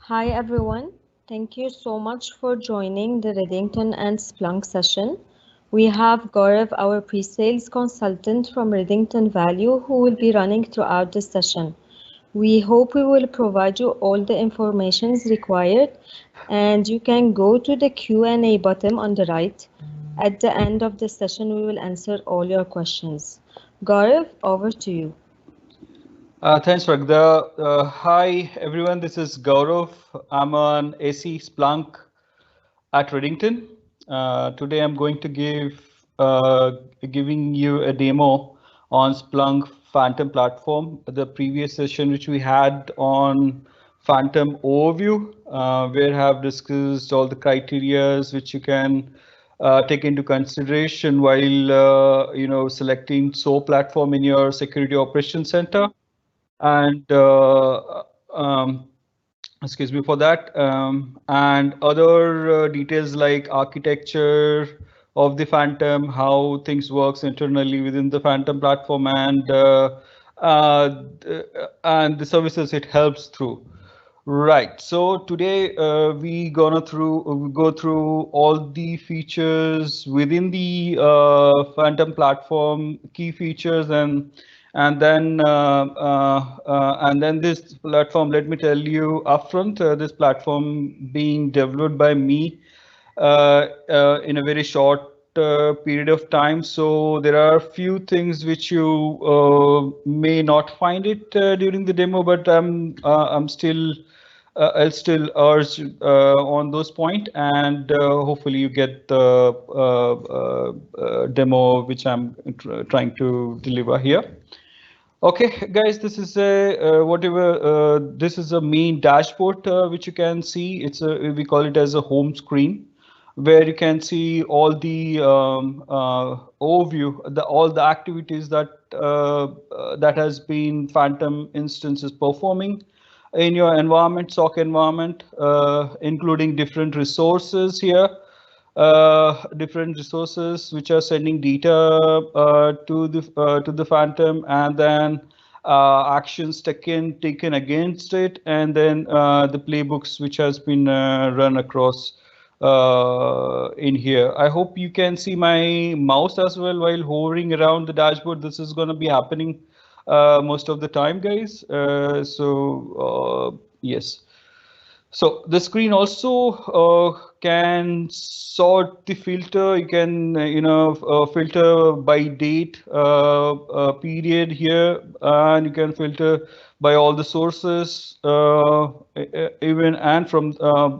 Hi everyone, thank you so much for joining the Redington and Splunk session. We have Gaurav, our pre-sales consultant from Redington Value, who will be running throughout the session. We hope we will provide you all the information required, and you can go to the Q&A button on the right. At the end of the session, we will answer all your questions. Gaurav, over to you. Thanks, Ragda. Hi, everyone. This is Gaurav. I'm an AC Splunk at Redington. Today, I'm going to giving you a demo on Splunk Phantom platform. The previous session, which we had on Phantom overview, where I have discussed all the criterias which you can take into consideration while selecting SOAR platform in your security operations center. And excuse me for that, and other details like architecture of the Phantom, how things works internally within the Phantom platform, and the services it helps through. Right. So today we go through all the features within the Phantom platform, key features, and then this platform. Let me tell you upfront, this platform being developed by me in a very short period of time. So there are a few things which you may not find it during the demo, but I'll still urge on those points, and hopefully you get the demo which I'm trying to deliver here. Okay, guys, this is a this is a main dashboard which you can see. We call it as a home screen, where you can see all the overview, all the activities that has been Phantom instances performing in your environment, SOC environment, including different resources here, different resources which are sending data to the Phantom, and then actions taken against it, and then the playbooks which has been run across in here. I hope you can see my mouse as well while hovering around the dashboard. This is going to be happening most of the time, guys. Yes. So the screen also can sort the filter. You can filter by date, period here, and you can filter by all the sources, even and from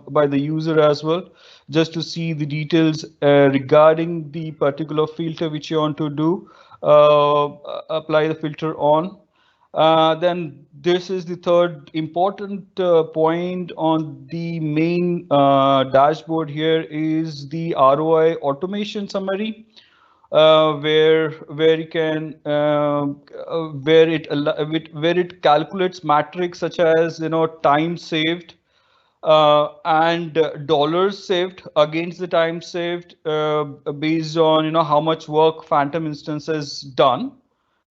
by the user as well, just to see the details regarding the particular filter which you want to do. Apply the filter on. Then this is the third important point on the main dashboard here is the ROI Automation Summary, where you can where it calculates metrics such as time saved and dollars saved against the time saved based on how much work Phantom instance has done.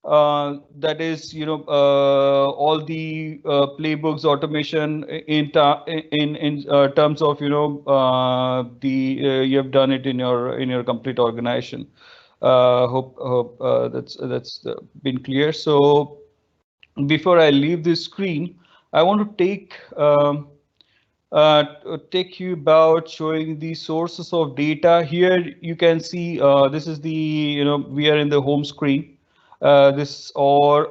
That is, all the playbooks automation in terms of you have done it in your complete organization. Hope that's been clear. So before I leave this screen, I want to take you about showing the sources of data. Here you can see this is the we are in the home screen. These are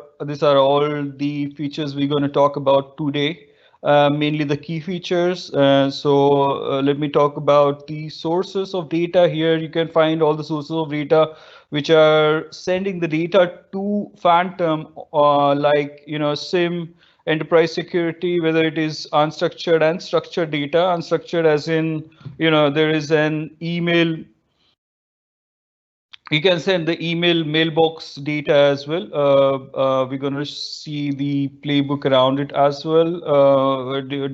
all the features we're going to talk about today, mainly the key features. Let me talk about the sources of data. Here you can find all the sources of data which are sending the data to Phantom, like SIM, enterprise security, whether it is unstructured and structured data. Unstructured as in there is an email. You can send the email mailbox data as well. We're going to see the playbook around it as well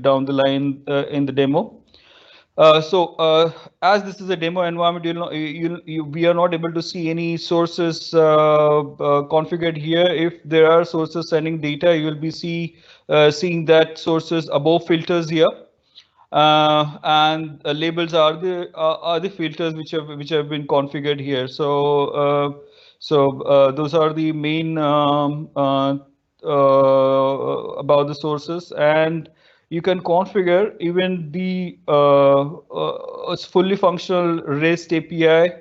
down the line in the demo. As this is a demo environment, we are not able to see any sources configured here. If there are sources sending data, you will be seeing that sources above filters here. and labels are the filters which have been configured here. So those are the main about the sources, and you can configure even the fully functional REST API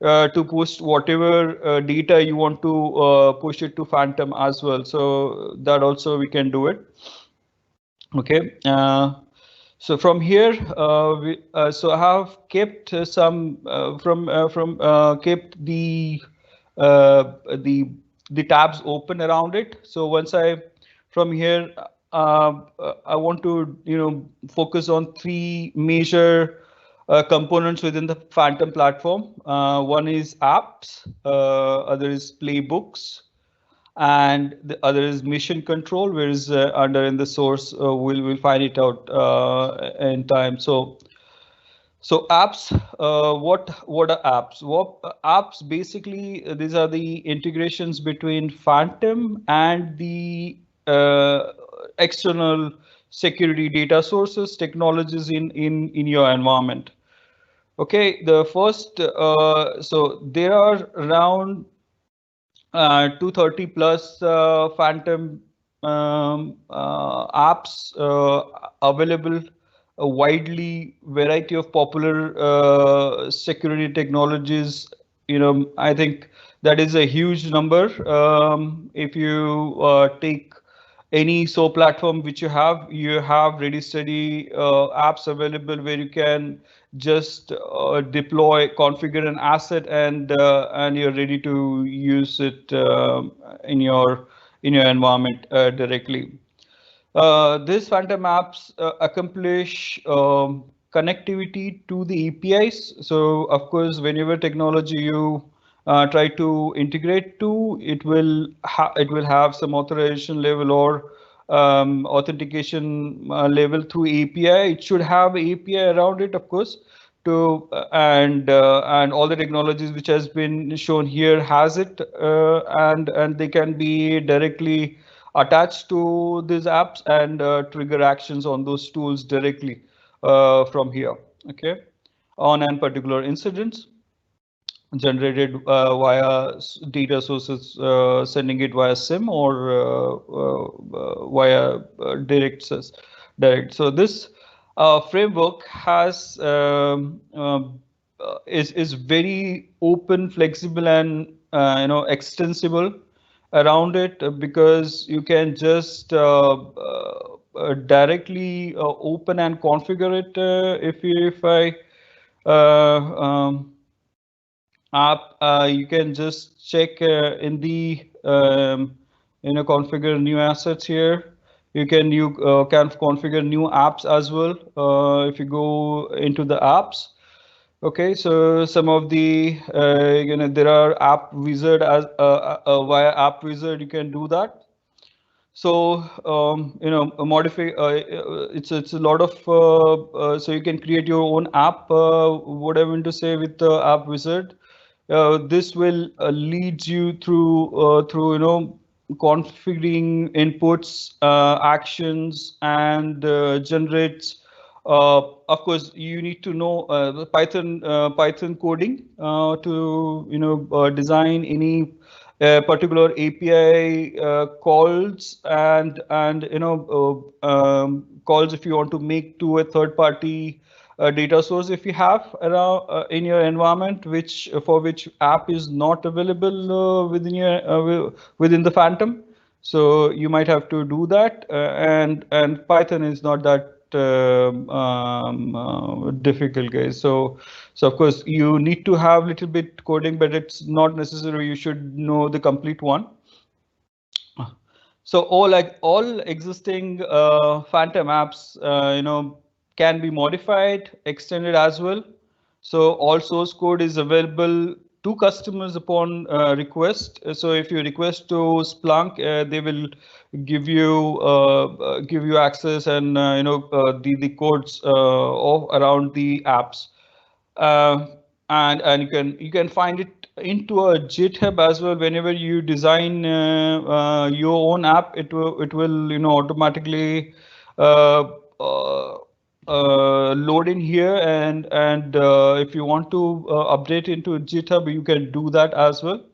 to push whatever data you want to push it to Phantom as well. So that also we can do it. Okay. So from here, so I have kept some kept uh, the the tabs open around it. So once I from here, I want to focus on three major components within the Phantom platform. One is apps, other is Playbooks, and the other is mission control, whereas under in the source we'll find it out in time. So apps, what are apps? Apps basically, these are the integrations between Phantom and the external security data sources, technologies in your environment. Okay, the first, so there are around 230 plus Phantom apps available, a widely variety of popular security technologies. I think that is a huge number. If you take any SOAR platform which you have ready steady apps available where you can just deploy, configure an asset, and you're ready to use it in your environment directly. These Phantom apps accomplish connectivity to the APIs. So of course, whenever technology you try to integrate to, it will have some authorization level or authentication level through API. It should have API around it, of course, to and all the technologies which has been shown here has it, and they can be directly attached to these apps and trigger actions on those tools directly from here. Okay, on and particular incidents generated via data sources, sending it via SIM or via direct. So this framework has is very open, flexible, and extensible around it, because you can just directly open and configure it. If I app, you can just check in the configure new assets here. You can configure new apps as well if you go into the apps. Okay, so some of the there are app wizard as via app wizard you can do that. So modify. It's a lot of so you can create your own app. What I want to say with the app wizard, this will lead you through configuring inputs, actions, and generates. Of course, you need to know the Python coding to design any particular API calls and calls if you want to make to a third party data source if you have around in your environment, which for which app is not available within the Phantom. So you might have to do that, and Python is not that difficult, guys. So of course you need to have little bit coding, but it's not necessary. You should know the complete one. So all existing Phantom apps, can be modified, extended as well. So all source code is available to customers upon request. So if you request to Splunk, they will give you access and the codes around the apps. And you can find it into a GitHub as well. Whenever you design your own app, it will automatically load in here, and if you want to update into GitHub, you can do that as well.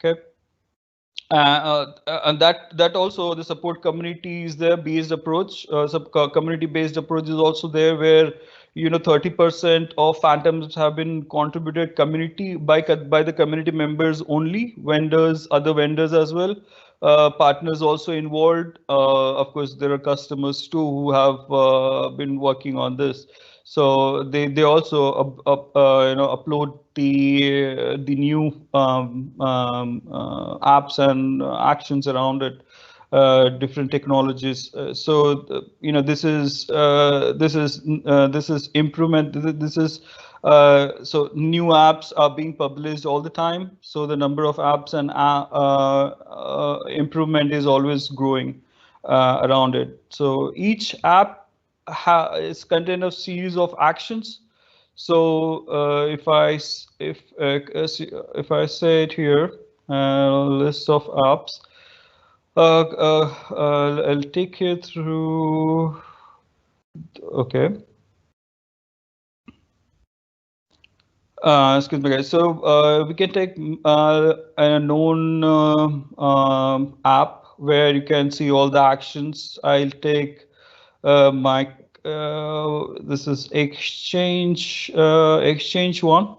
Okay. And that also the support community is there. Based approach, community based approach is also there, where 30% of phantoms have been contributed community by the community members only, vendors, other vendors as well, partners also involved. Of course, there are customers too who have been working on this. So they also upload the new apps and actions around it, different technologies. This is improvement. This is so new apps are being published all the time. So the number of apps and improvement is always growing around it. So each app is contain a series of actions. So if I say it here, list of apps, I'll take you through. Okay. Excuse me, guys. So we can take a known app where you can see all the actions. I'll take my this is Exchange Exchange one.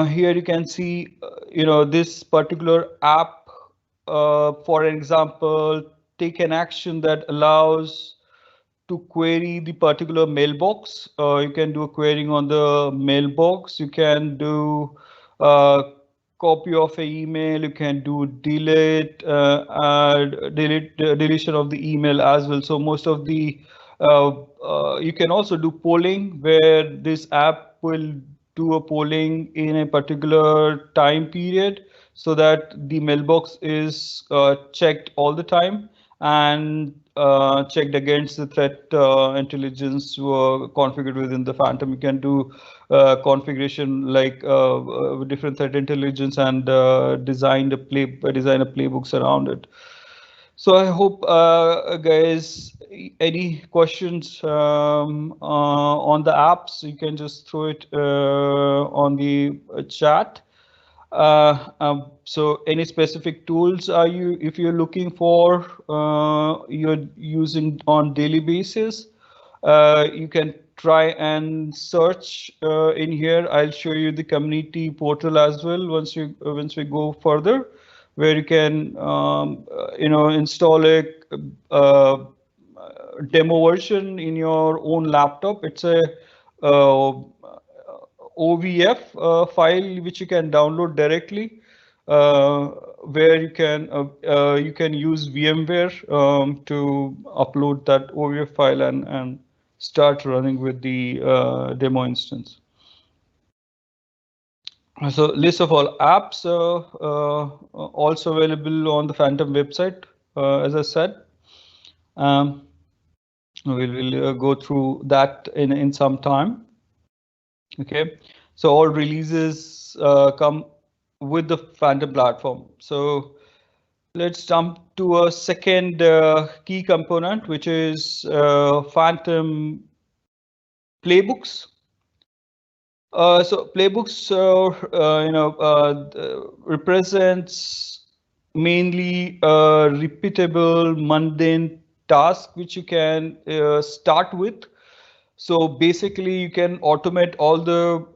Here you can see this particular app. For example, take an action that allows to query the particular mailbox. You can do a querying on the mailbox. You can do copy of an email. You can do deletion of the email as well. So most of the you can also do polling, where this app will do a polling in a particular time period, so that the mailbox is checked all the time and checked against the threat intelligence configured within the Phantom. You can do configuration like different threat intelligence and design a playbooks around it. So I hope, guys, any questions on the apps, you can just throw it on the chat. So any specific tools if you're looking for, you're using on daily basis, you can try and search in here. I'll show you the community portal as well once we go further, where you can install a demo version in your own laptop. It's a OVF file which you can download directly, where you can use VMware to upload that OVF file and start running with the demo instance. So list of all apps also available on the Phantom website, as I said. We'll go through that in some time. Okay, so all releases come with the Phantom platform. So let's jump to a second key component, which is Phantom Playbooks. So Playbooks, represents mainly a repeatable, mundane task which you can start with. So basically, you can automate all the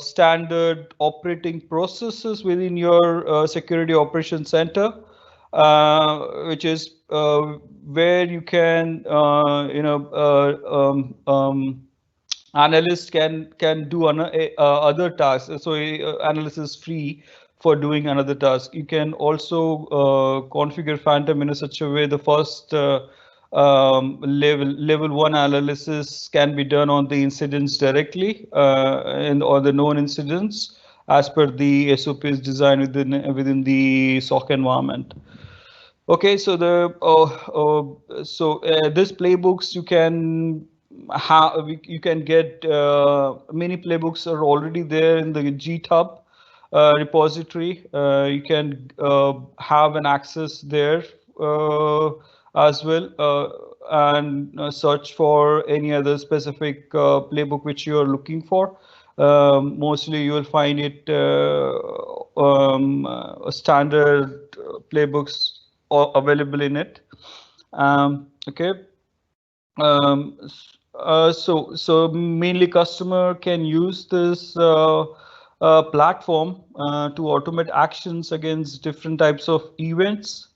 standard operating processes within your security operations center, which is where you can, analyst can do other tasks. So analyst is free for doing another task. You can also configure Phantom in such a way the first level 1 analysis can be done on the incidents directly or the known incidents as per the SOPs designed within the SOC environment. Okay, so this playbooks you can get many playbooks are already there in the GitHub repository. You can have an access there as well. and search for any other specific playbook which you are looking for. Mostly you will find it standard playbooks available in it. Okay. So mainly customer can use this platform to automate actions against different types of events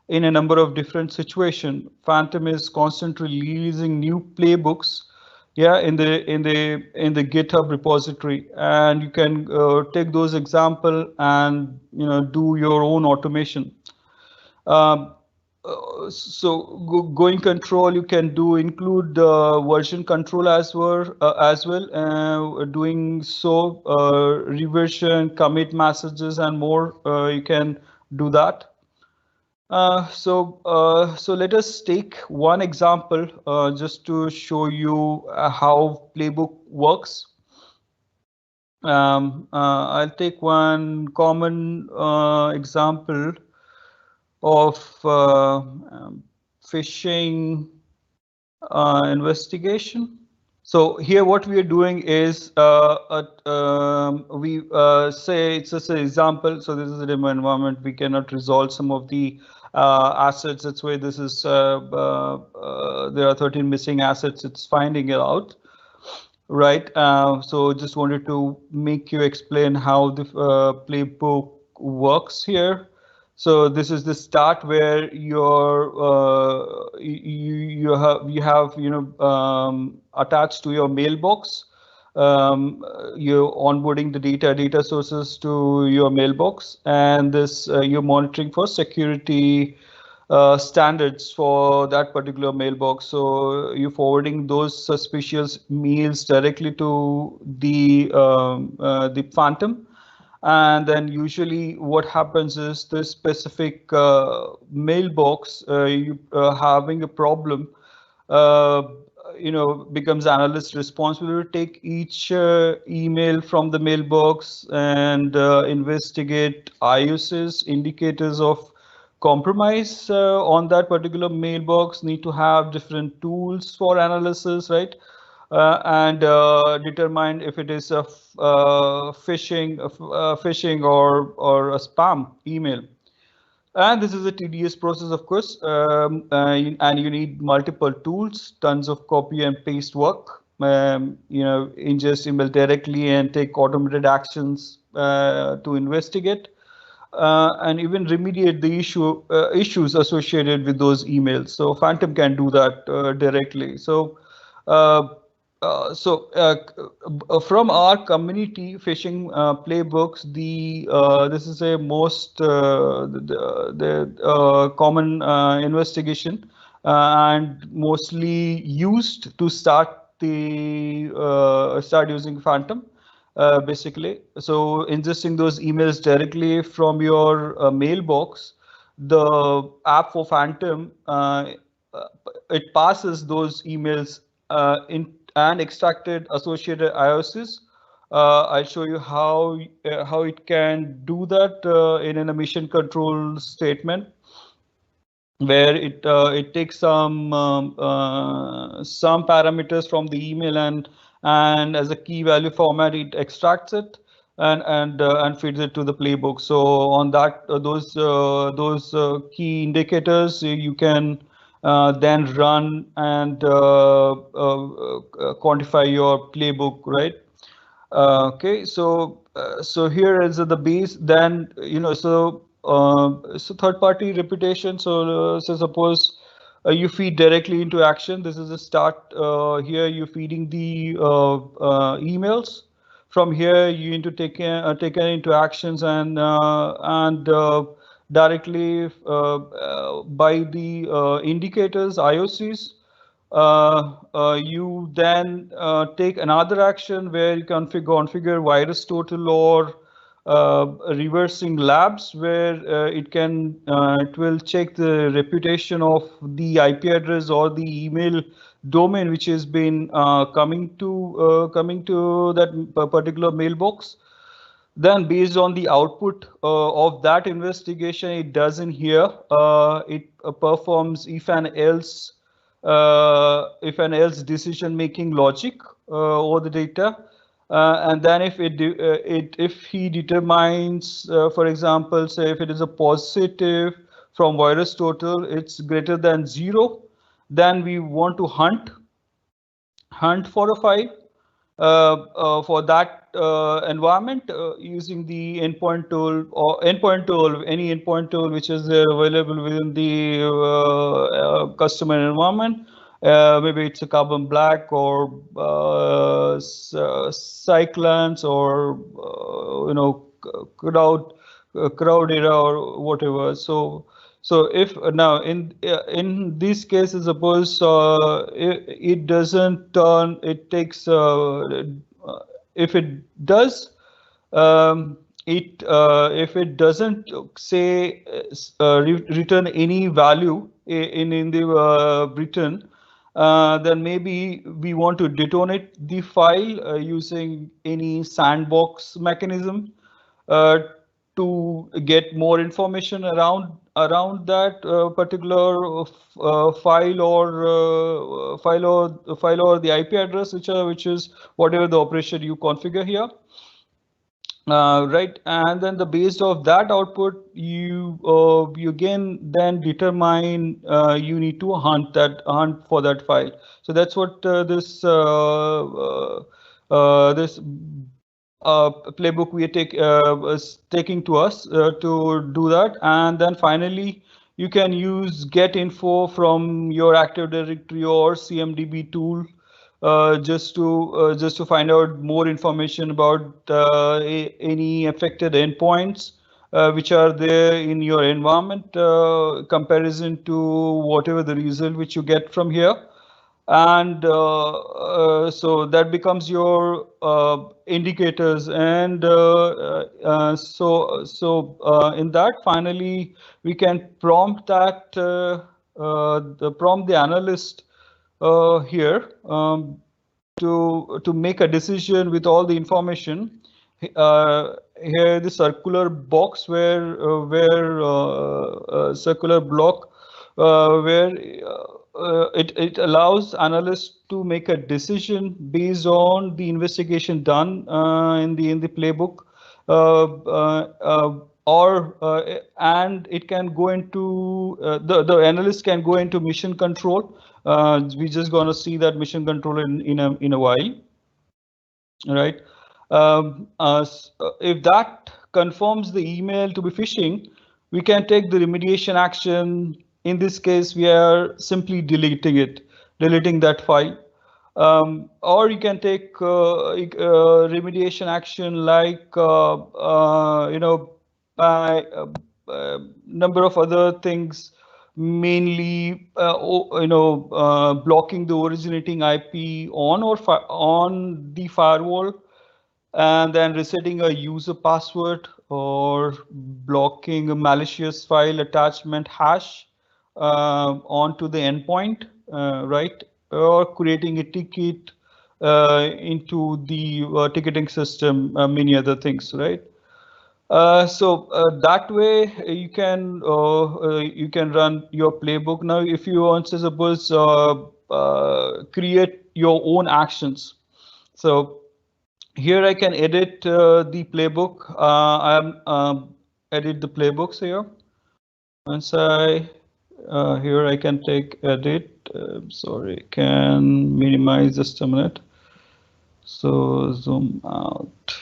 in a number of different situations. Phantom is constantly releasing new playbooks, yeah, in the GitHub repository, and you can take those example and do your own automation. Um, so going control you can do include version control as well. Doing so, reversion, commit messages, and more. You can do that. So let us take one example just to show you how Playbook works. I'll take one common example of phishing investigation. So here what we are doing is we say it's just an example. So this is a demo environment. We cannot resolve some of the assets. That's why this is there are 13 missing assets. It's finding it out. Right. So just wanted to make you explain how the playbook works here. So this is the start where you have attached to your mailbox. You're onboarding the data sources to your mailbox, and this you're monitoring for security standards for that particular mailbox. So you're forwarding those suspicious mails directly to the Phantom. And then usually what happens is this specific mailbox you having a problem, uh, becomes analyst responsible to take each email from the mailbox and investigate IOCs, indicators of compromise on that particular mailbox. Need to have different tools for analysis, right? And determine if it is a phishing or a spam email. And this is a tedious process, of course, and you need multiple tools, tons of copy and paste work. Ingest email directly and take automated actions to investigate and even remediate the issues associated with those emails. So Phantom can do that directly. Uh, from our community phishing playbooks, this is a most the common investigation and mostly used to start using Phantom. Basically, so ingesting those emails directly from your mailbox, the app for Phantom, it passes those emails in and extracted associated IOCs. I'll show you how it can do that in a mission control statement, where it takes some parameters from the email and as a key value format it extracts it and feeds it to the playbook. So on that those key indicators you can then run and quantify your playbook, right? Okay, so here is the base. Then so third-party reputation. So suppose you feed directly into action. This is the start. Here you're feeding the emails. From here you need to take into actions and directly by the indicators IOCs. You then take another action where you configure virus total or reversing labs, where it will check the reputation of the IP address or the email domain which has been coming to that particular mailbox. Then based on the output of that investigation, it does in here, it performs if and else if and else decision making logic over the data. And then if he determines, for example, say if it is a positive from virus total, it's greater than 0, then we want to hunt for a file for that environment using the endpoint tool or any endpoint tool which is available within the customer environment. Maybe it's a Carbon Black or Cyclones or Crowd Era or whatever. So if now in these cases, suppose it doesn't turn, it takes if it does if it doesn't say return any value in the return, then maybe we want to detonate the file using any sandbox mechanism to get more information around that particular file or the IP address, which is whatever the operation you configure here. Right, and then the based of that output, you again then determine you need to hunt for that file. So that's what this playbook we is taking to us to do that. And then finally, you can use get info from your Active Directory or CMDB tool just to find out more information about any affected endpoints which are there in your environment, comparison to whatever the result which you get from here. And so that becomes your indicators. And in that, finally, we can prompt the analyst here to make a decision with all the information. Here, the circular box where circular block where it allows analysts to make a decision based on the investigation done in the playbook, and it can go into the analyst can go into mission control. We're just gonna see that mission control in a while, right? If that confirms the email to be phishing, we can take the remediation action. In this case, we are simply deleting that file. Or you can take remediation action like by number of other things, mainly blocking the originating IP on the firewall, and then resetting a user password, or blocking a malicious file attachment hash onto the endpoint, right? Or creating a ticket into the ticketing system, many other things, right? So that way you can run your playbook. Now, if you want to suppose create your own actions, so here I can edit the playbook. I'm edit the playbooks here. Once here I can take edit. Sorry, can minimize just a minute. So zoom out.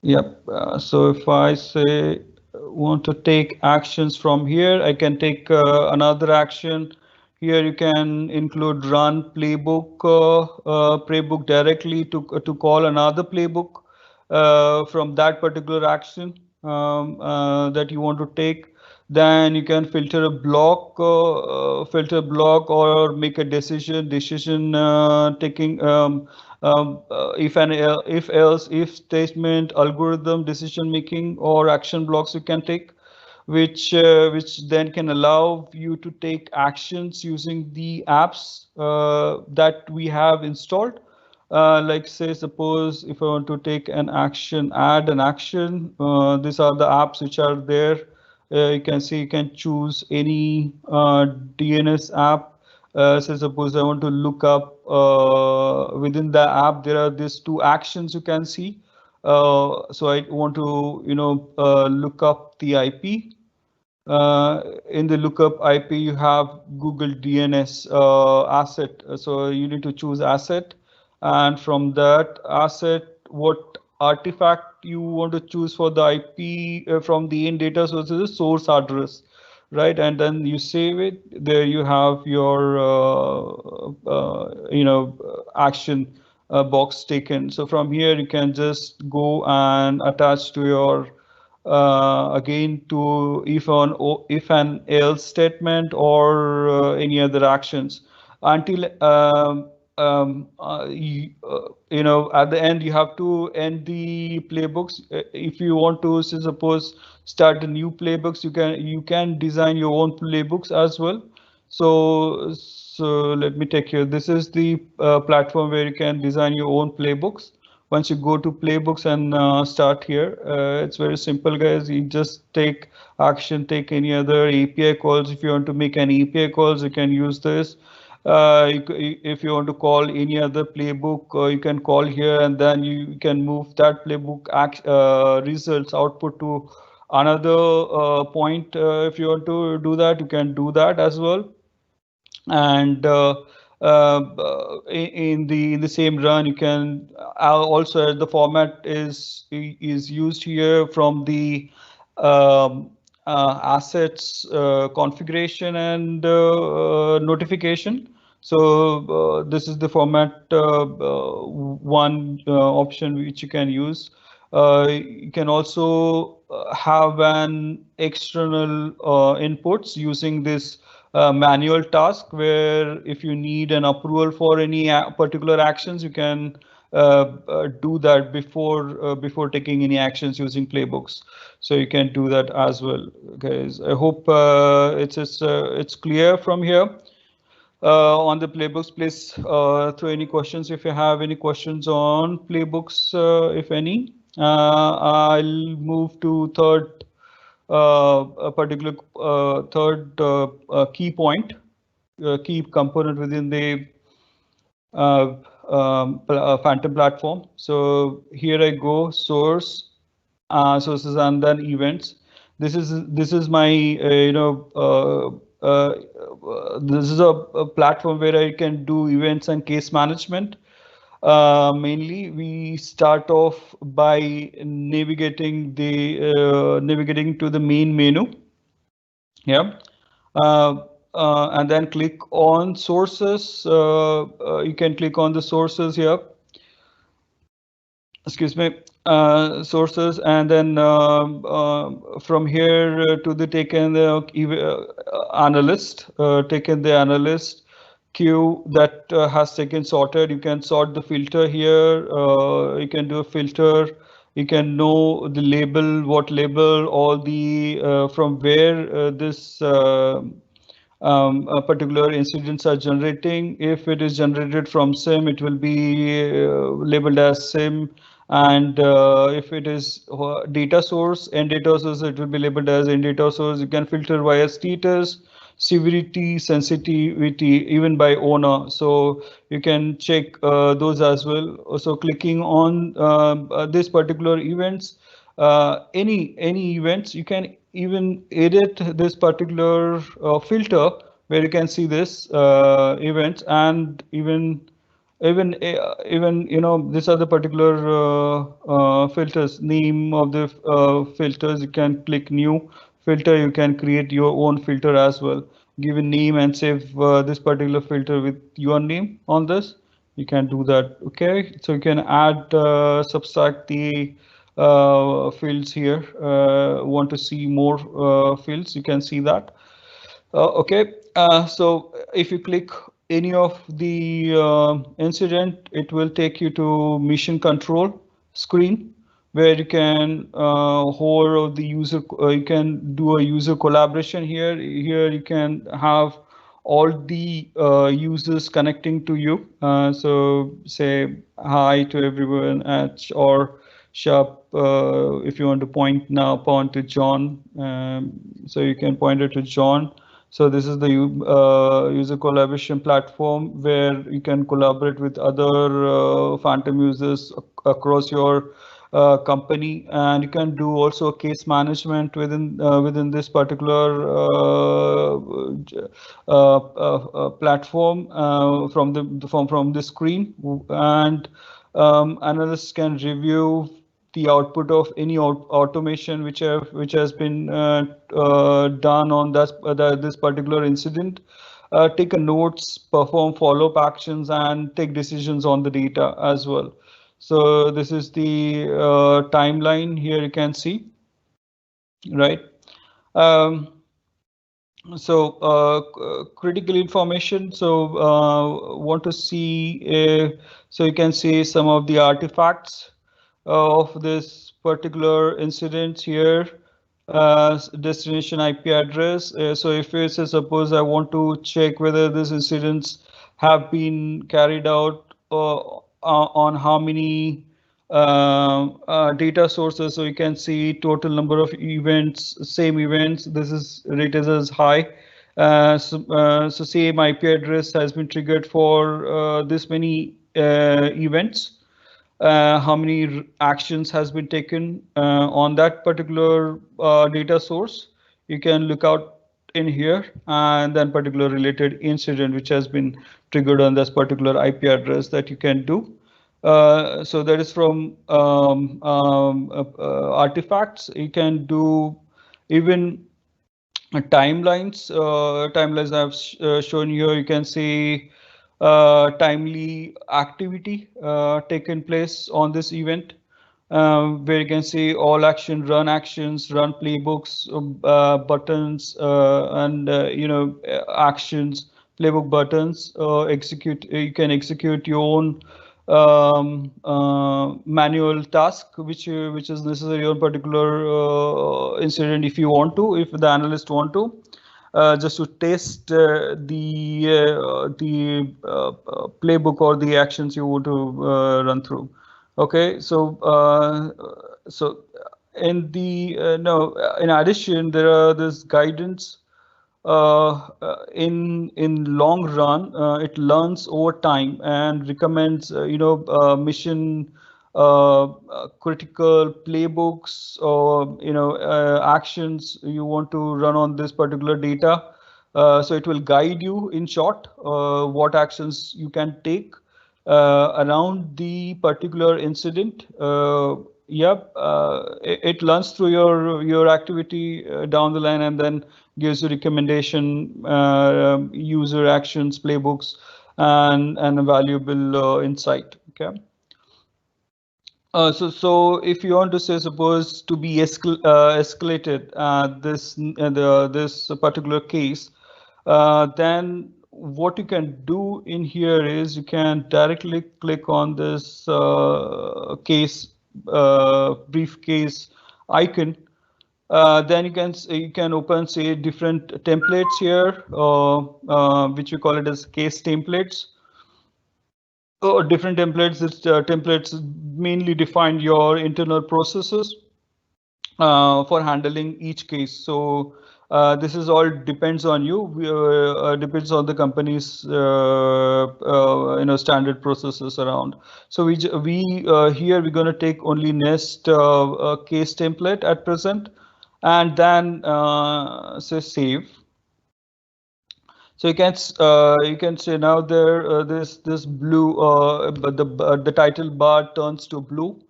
Yep. So if I say want to take actions from here, I can take another action. Here you can include run playbook directly to call another playbook from that particular action that you want to take. Then you can filter a block, or make a decision taking if else if statement, algorithm, decision making, or action blocks you can take, which then can allow you to take actions using the apps that we have installed. Like say, suppose if I want to take an action, add an action, these are the apps which are there You can see you can choose any DNS app. So suppose I want to look up within the app, there are these two actions you can see. So I want to, look up the IP. In the lookup IP, you have Google DNS asset. So you need to choose asset, and from that asset, what artifact you want to choose for the IP from the in data source is the source address, right? And then you save it. There you have your action box taken. So from here you can just go and attach to your again to if an else statement or any other actions until at the end you have to end the playbooks. If you want to suppose start a new playbooks, you can design your own playbooks as well. So let me take here. This is the platform where you can design your own playbooks. Once you go to Playbooks and start here, it's very simple, guys. You just take action, take any other API calls. If you want to make any API calls, you can use this. If you want to call any other playbook, you can call here, and then you can move that playbook results output to another point. If you want to do that, you can do that as well. And in the same run, you can also, the format is used here from the assets configuration and notification. So this is the format one option which you can use. You can also have an external inputs using this manual task, where if you need an approval for any particular actions, you can do that before taking any actions using playbooks. So you can do that as well, guys. I hope it's clear from here. On the playbooks, please throw any questions if you have any questions on playbooks, if any. I'll move to a particular third key point, key component within the Phantom platform. So here I go, sources, and then events. This is my this is a platform where I can do events and case management. Mainly, we start off by navigating to the main menu. Yeah. And then click on sources. You can click on the sources here. Excuse me, sources, and then from here to the taken the analyst, taken the analyst queue that has taken sorted. You can sort the filter here. You can do a filter. You can know the label, what label, all the from where this particular incidents are generating. If it is generated from SIM, it will be labeled as SIM. And if it is data source and data source, it will be labeled as in data source. You can filter via status, severity, sensitivity, even by owner. So you can check those as well. Also, clicking on this particular events, any events, you can even edit this particular filter where you can see this events, and even these are the particular filters, name of the filters. You can click new filter. You can create your own filter as well. Give a name and save this particular filter with your name on this. You can do that. Okay, so you can add subtract the fields here. Want to see more fields, you can see that. Okay, so if you click any of the incident, it will take you to mission control screen, where you can hold the user. You can do a user collaboration here. Here you can have all the users connecting to you. So say hi to everyone or sharp. If you want to point to John, so you can point it to John. So this is the user collaboration platform where you can collaborate with other Phantom users across your company, and you can do also case management within this particular platform from the screen, and analysts can review the output of any automation which has been done on this particular incident, take a notes, perform follow-up actions, and take decisions on the data as well. So this is the timeline here. You can see, right? So critical information. So want to see. So you can see some of the artifacts of this particular incident here. Destination IP address. So if it's suppose I want to check whether these incidents have been carried out on how many data sources. So you can see total number of events, same events. This is rated as high. So same IP address has been triggered for this many events. How many actions has been taken on that particular data source. You can look out in here, and then particular related incident which has been triggered on this particular IP address that you can do. So that is from artifacts. You can do even timelines. Timelines I've shown here. You can see timely activity taken place on this event, where you can see all action, run actions, run playbooks, buttons, and actions, playbook buttons. Execute. You can execute your own manual task which is necessary on particular incident if you want to, if the analyst want to, just to test the playbook or the actions you want to run through. Okay, so in the no, in addition, there are this guidance in long run. It learns over time and recommends mission critical playbooks or actions you want to run on this particular data. So it will guide you in short what actions you can take around the particular incident. Yep, it learns through your activity down the line, and then gives you recommendation, user actions, playbooks, and a valuable insight. Okay. So if you want to say, suppose to be escalated this particular case, then what you can do in here is you can directly click on this briefcase icon. Then you can open, say, different templates here, which we call it as case templates. Different templates. Templates mainly define your internal processes for handling each case. So this is all depends on you. Depends on the company's standard processes around. So we here we're going to take only Nest case template at present, and then say save. So you can say now there this blue the title bar turns to blue.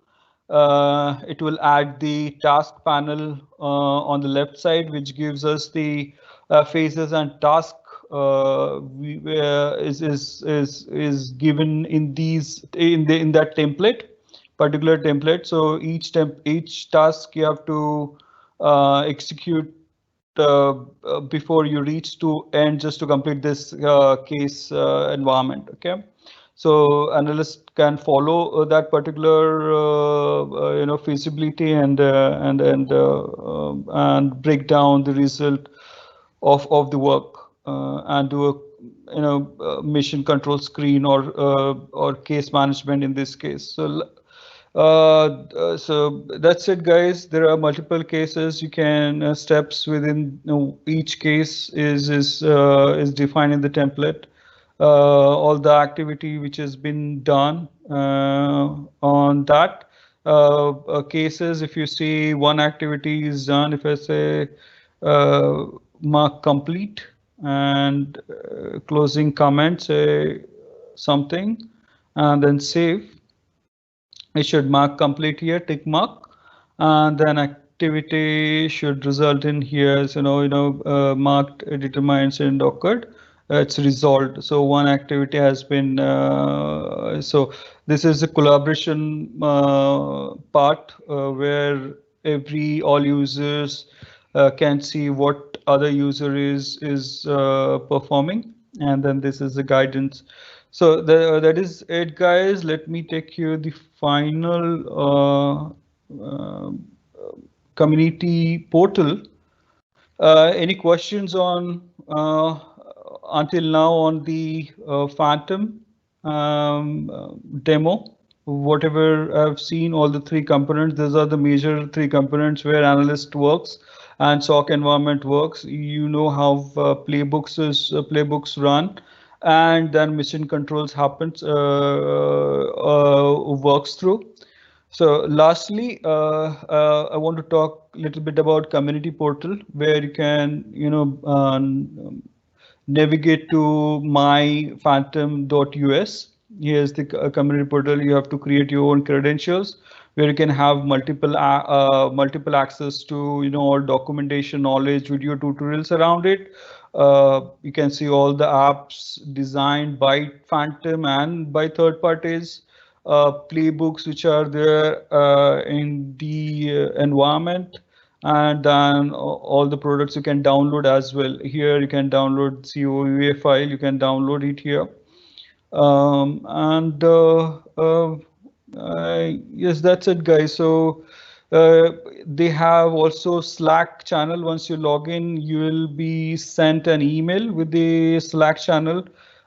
It will add the task panel on the left side, which gives us the phases and task is given in that template, particular template. So each task you have to execute before you reach to end, just to complete this case environment. Okay. So analysts can follow that particular feasibility and break down the result of the work and do a mission control screen or case management in this case. So So that's it, guys. There are multiple cases. You can steps within each case is defined in the template. All the activity which has been done on that cases. If you see one activity is done, if I say mark complete and closing comment, say something, and then save. It should mark complete here, tick mark, and then activity should result in here. So marked, determined, and occurred. It's resolved. So one activity has been. So this is a collaboration part where all users can see what other user is performing, and then this is the guidance. So that is it, guys. Let me take you the final community portal. Any questions on until now on the Phantom demo? Whatever I've seen, all the three components, these are the major three components where analyst works and SOC environment works. You know how playbooks run, and then mission controls happens works through. So lastly, I want to talk a little bit about community portal, where you can navigate to myphantom.us. Here's the community portal. You have to create your own credentials, where you can have multiple access to all documentation, knowledge, video tutorials around it. You can see all the apps designed by Phantom and by third parties, playbooks which are there in the environment, and then all the products you can download as well. Here you can download COUA file, you can download it here. And yes, that's it, guys. So they have also Slack channel. Once you log in, you will be sent an email with the Slack channel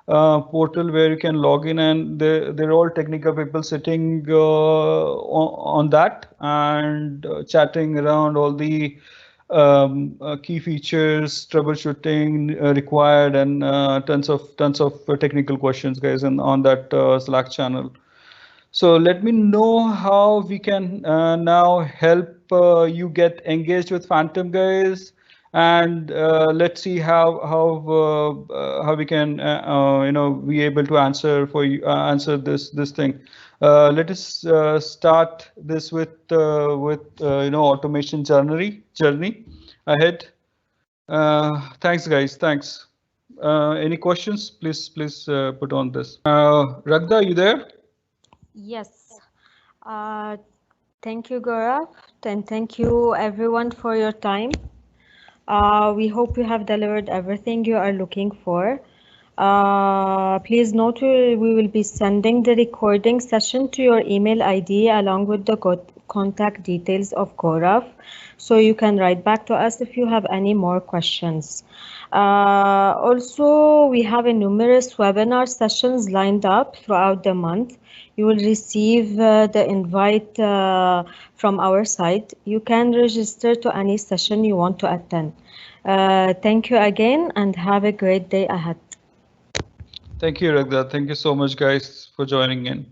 portal where you can log in, and they're all technical people sitting on that and chatting around all the key features, troubleshooting required, and tons of technical questions, guys, and on that Slack channel. So let me know how we can now help you get engaged with Phantom, guys, and let's see how we can be able to answer for you answer this thing. Let us start this with automation journey ahead. Thanks, guys. Thanks. Any questions? Please put on this. Ragda, you there? Yes. Thank you, Gaurav, and thank you everyone for your time. We hope you have delivered everything you are looking for. Please note we will be sending the recording session to your email ID along with the contact details of Gaurav, so you can write back to us if you have any more questions. Also, we have numerous webinar sessions lined up throughout the month. You will receive the invite from our site. You can register to any session you want to attend. Thank you again and have a great day ahead. Thank you, Ragda. Thank you so much, guys, for joining in.